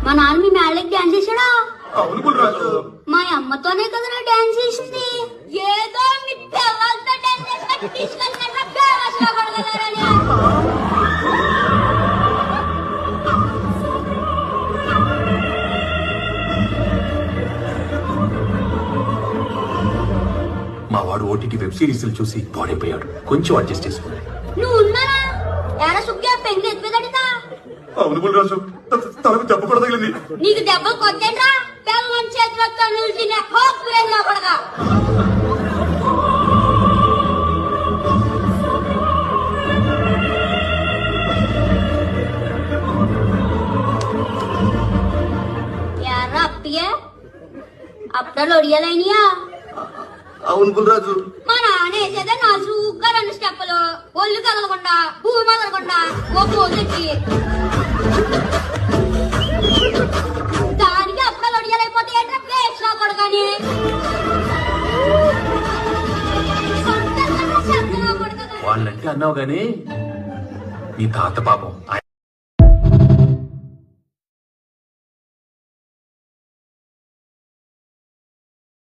మా నాన్న మీ మేళ్ళకి డాన్స్ చేశాడా? అవును బుల్రాజు. మా అమ్మతోనే కదా నా డాన్స్ చేసింది. ఏదో మీ పిల్లలతో డాన్స్ చేసినట్టు తీసుకెళ్ళినట్టు బేవస్గా కొడగలరని. మా వాడు ఓటీటీ వెబ్ సిరీస్ చూసి పాడైపోయాడు. కొంచెం అడ్జస్ట్ చేసుకోండి. నువ్వు ఉన్నానా? ఏడా సుగ్గా పెంగు ఎత్తుదడితా. అవును బుల్రాజు, తనకు దెబ్బ కూడా తగిలింది. నీకు దెబ్బలు కొట్టేట్రా? పిల్లల చేతిలో తనులు తినే హోప్ వేదిగా కొడగా. యారా అప్పియా అప్పుడు ఒడియాలైనయా? అవును బుల్రాజు. మా నాన్న వేసేదే నాజుగా 2 స్టెప్పులు, ఒళ్ళు కదలకుండా భూమి కదలకుండా ఓ పోజెట్టి దానికి అప్పుడు ఒడియాలైపోతే ఏంటో వేసినా కొడగాని వాళ్ళంటే అన్నావు గానీ నీ తాత పాపం